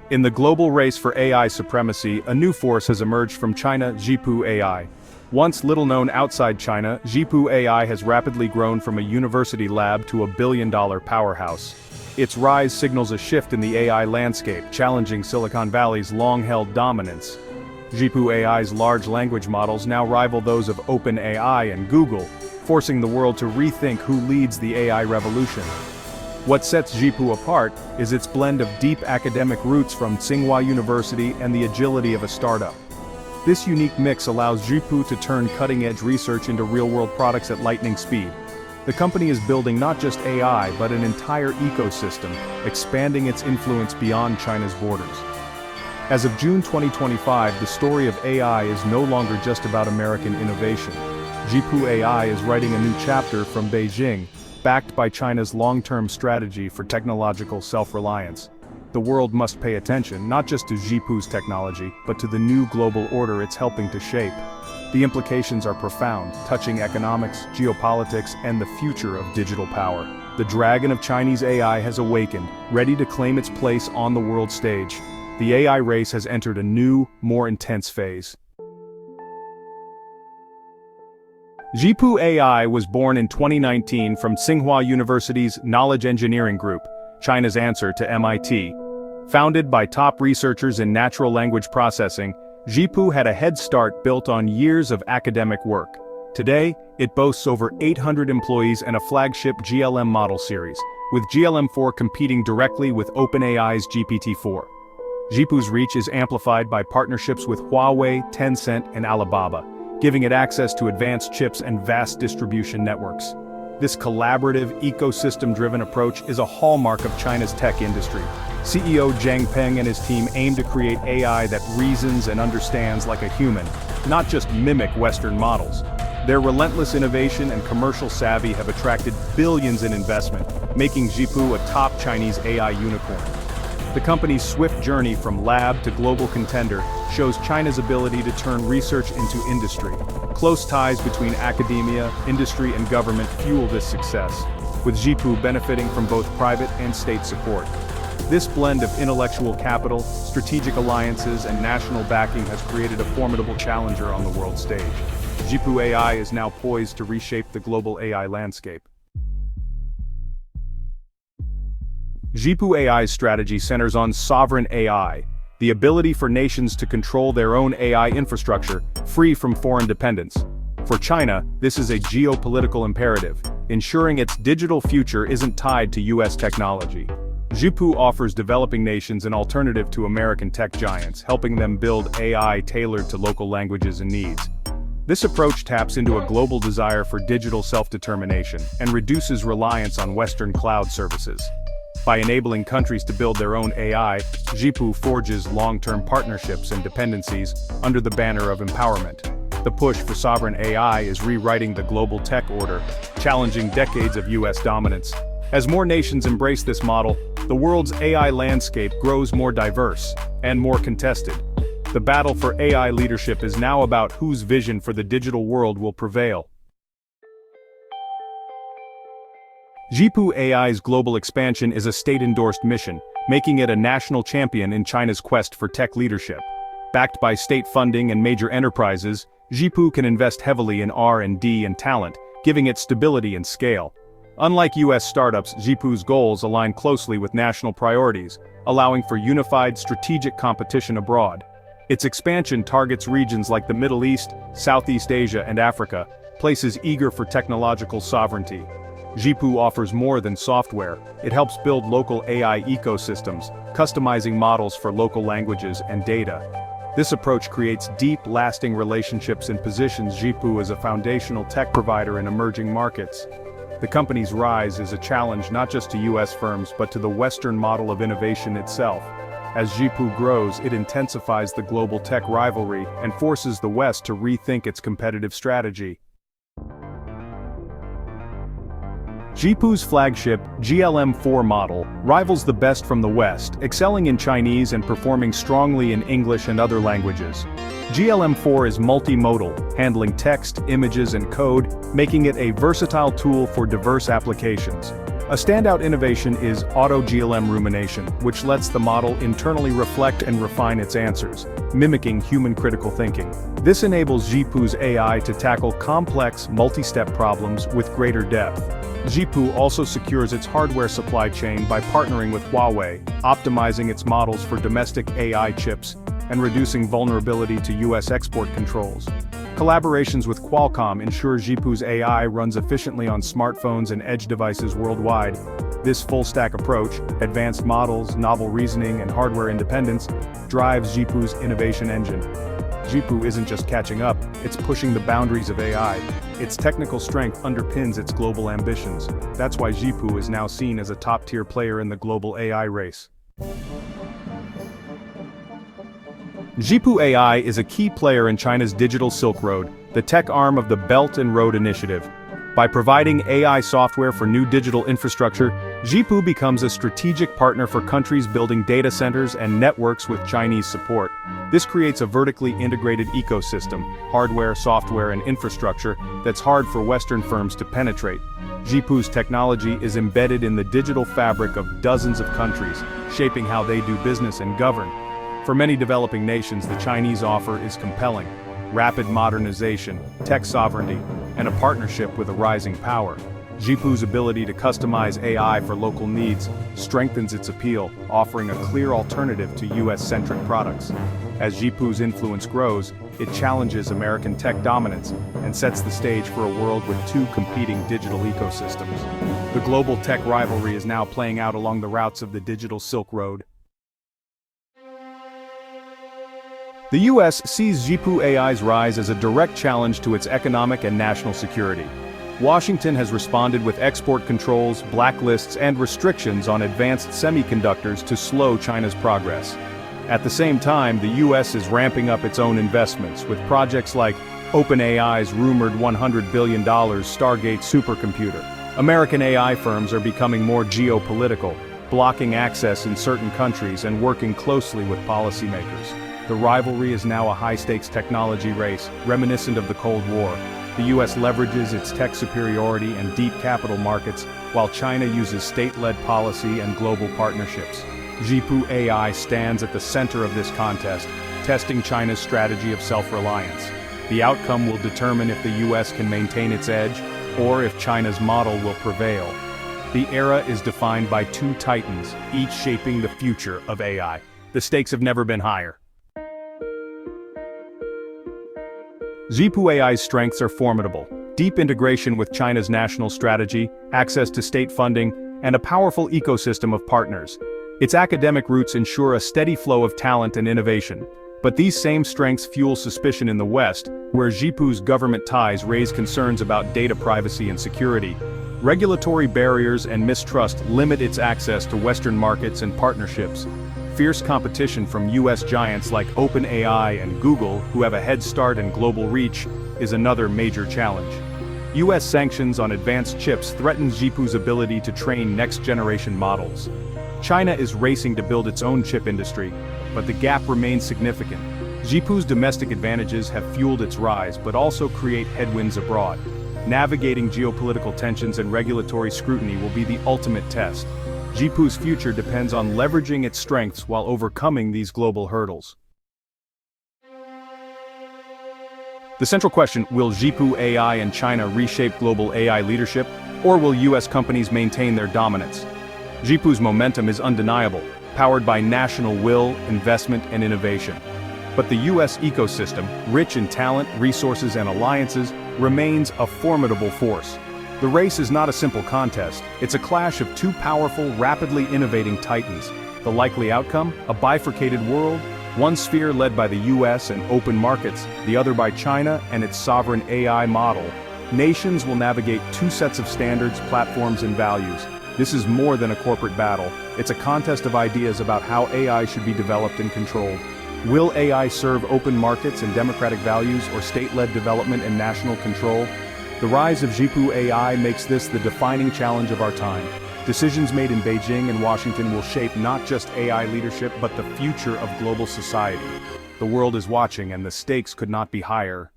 In the global race for AI supremacy, a new force has emerged from China, Zhipu AI. Once little known outside China, Jepu AI has rapidly grown from a university lab to a billion-dollar powerhouse. Its rise signals a shift in the AI landscape, challenging Silicon Valley's long-held dominance. Jepu AI's large language models now rival those of OpenAI and Google, forcing the world to rethink who leads the AI revolution. What sets Zhipu apart is its blend of deep academic roots from Tsinghua University and the agility of a startup. This unique mix allows Zhipu to turn cutting-edge research into real-world products at lightning speed. The company is building not just AI but an entire ecosystem, expanding its influence beyond China's borders. As of June 2025, the story of AI is no longer just about American innovation. Zhipu AI is writing a new chapter from Beijing, backed by China's long-term strategy for technological self-reliance. The world must pay attention not just to Zhipu's technology, but to the new global order it's helping to shape. The implications are profound, touching economics, geopolitics, and the future of digital power. The dragon of Chinese AI has awakened, ready to claim its place on the world stage. The AI race has entered a new, more intense phase. Jepu AI was born in 2019 from Tsinghua University's Knowledge Engineering Group, China's answer to MIT. Founded by top researchers in natural language processing, Zhipu had a head start built on years of academic work. Today, it boasts over 800 employees and a flagship GLM model series, with GLM-4 competing directly with OpenAI's GPT-4. Zhipu's reach is amplified by partnerships with Huawei, Tencent, and Alibaba, giving it access to advanced chips and vast distribution networks. This collaborative, ecosystem-driven approach is a hallmark of China's tech industry. CEO Zhang Peng and his team aim to create AI that reasons and understands like a human, not just mimic Western models. Their relentless innovation and commercial savvy have attracted billions in investment, making Zhipu a top Chinese AI unicorn. The company's swift journey from lab to global contender shows China's ability to turn research into industry. Close ties between academia, industry, and government fuel this success, with Zhipu benefiting from both private and state support. This blend of intellectual capital, strategic alliances, and national backing has created a formidable challenger on the world stage. Jepu AI is now poised to reshape the global AI landscape. Jepu AI's strategy centers on sovereign AI, the ability for nations to control their own AI infrastructure, free from foreign dependence. For China, this is a geopolitical imperative, ensuring its digital future isn't tied to US technology. Zhipu offers developing nations an alternative to American tech giants, helping them build AI tailored to local languages and needs. This approach taps into a global desire for digital self-determination and reduces reliance on Western cloud services. By enabling countries to build their own AI, Zhipu forges long-term partnerships and dependencies under the banner of empowerment. The push for sovereign AI is rewriting the global tech order, challenging decades of US dominance. As more nations embrace this model, the world's AI landscape grows more diverse and more contested. The battle for AI leadership is now about whose vision for the digital world will prevail. Jepu AI's global expansion is a state-endorsed mission, making it a national champion in China's quest for tech leadership. Backed by state funding and major enterprises, Jepu can invest heavily in R&D and talent, giving it stability and scale. Unlike US startups, Jepu's goals align closely with national priorities, allowing for unified strategic competition abroad. Its expansion targets regions like the Middle East, Southeast Asia, and Africa, places eager for technological sovereignty. Jepu offers more than software. It helps build local AI ecosystems, customizing models for local languages and data. This approach creates deep, lasting relationships and positions Jepu as a foundational tech provider in emerging markets. The company's rise is a challenge not just to US firms but to the Western model of innovation itself. As Jepu grows, it intensifies the global tech rivalry and forces the West to rethink its competitive strategy. Jepu's flagship, GLM-4 model, rivals the best from the West, excelling in Chinese and performing strongly in English and other languages. GLM-4 is multimodal, handling text, images, and code, making it a versatile tool for diverse applications. A standout innovation is auto-GLM rumination, which lets the model internally reflect and refine its answers, mimicking human critical thinking. This enables Zhipu's AI to tackle complex, multi-step problems with greater depth. Zhipu also secures its hardware supply chain by partnering with Huawei, optimizing its models for domestic AI chips, and reducing vulnerability to US export controls. Collaborations with Qualcomm ensure Zhipu's AI runs efficiently on smartphones and edge devices worldwide. This full-stack approach, advanced models, novel reasoning, and hardware independence, drives Zhipu's innovation engine. Zhipu isn't just catching up, it's pushing the boundaries of AI. Its technical strength underpins its global ambitions. That's why Zhipu is now seen as a top-tier player in the global AI race. Jepu AI is a key player in China's digital Silk Road, the tech arm of the Belt and Road Initiative. By providing AI software for new digital infrastructure, Zhipu becomes a strategic partner for countries building data centers and networks with Chinese support. This creates a vertically integrated ecosystem, hardware, software, and infrastructure, that's hard for Western firms to penetrate. Zhipu's technology is embedded in the digital fabric of dozens of countries, shaping how they do business and govern. For many developing nations, the Chinese offer is compelling: rapid modernization, tech sovereignty, and a partnership with a rising power. Zhipu's ability to customize AI for local needs strengthens its appeal, offering a clear alternative to US-centric products. As Zhipu's influence grows, it challenges American tech dominance and sets the stage for a world with two competing digital ecosystems. The global tech rivalry is now playing out along the routes of the digital Silk Road. The US sees Jepu AI's rise as a direct challenge to its economic and national security. Washington has responded with export controls, blacklists, and restrictions on advanced semiconductors to slow China's progress. At the same time, the US is ramping up its own investments, with projects like OpenAI's rumored $100 billion Stargate supercomputer. American AI firms are becoming more geopolitical, blocking access in certain countries and working closely with policymakers. The rivalry is now a high-stakes technology race, reminiscent of the Cold War. The US leverages its tech superiority and deep capital markets, while China uses state-led policy and global partnerships. Jepu AI stands at the center of this contest, testing China's strategy of self-reliance. The outcome will determine if the US can maintain its edge, or if China's model will prevail. The era is defined by two titans, each shaping the future of AI. The stakes have never been higher. Jepu AI's strengths are formidable: deep integration with China's national strategy, access to state funding, and a powerful ecosystem of partners. Its academic roots ensure a steady flow of talent and innovation. But these same strengths fuel suspicion in the West, where Jepu's government ties raise concerns about data privacy and security. Regulatory barriers and mistrust limit its access to Western markets and partnerships. Fierce competition from US giants like OpenAI and Google, who have a head start and global reach, is another major challenge. US sanctions on advanced chips threaten Jepu's ability to train next-generation models. China is racing to build its own chip industry, but the gap remains significant. Jepu's domestic advantages have fueled its rise, but also create headwinds abroad. Navigating geopolitical tensions and regulatory scrutiny will be the ultimate test. Jepu's future depends on leveraging its strengths while overcoming these global hurdles. The central question: will Jepu AI and China reshape global AI leadership, or will US companies maintain their dominance? Jepu's momentum is undeniable, powered by national will, investment, and innovation. But the US ecosystem, rich in talent, resources, and alliances, remains a formidable force. The race is not a simple contest, it's a clash of two powerful, rapidly innovating titans. The likely outcome? A bifurcated world, one sphere led by the US and open markets, the other by China and its sovereign AI model. Nations will navigate two sets of standards, platforms, and values. This is more than a corporate battle, it's a contest of ideas about how AI should be developed and controlled. Will AI serve open markets and democratic values, or state-led development and national control? The rise of Jepu AI makes this the defining challenge of our time. Decisions made in Beijing and Washington will shape not just AI leadership but the future of global society. The world is watching, and the stakes could not be higher.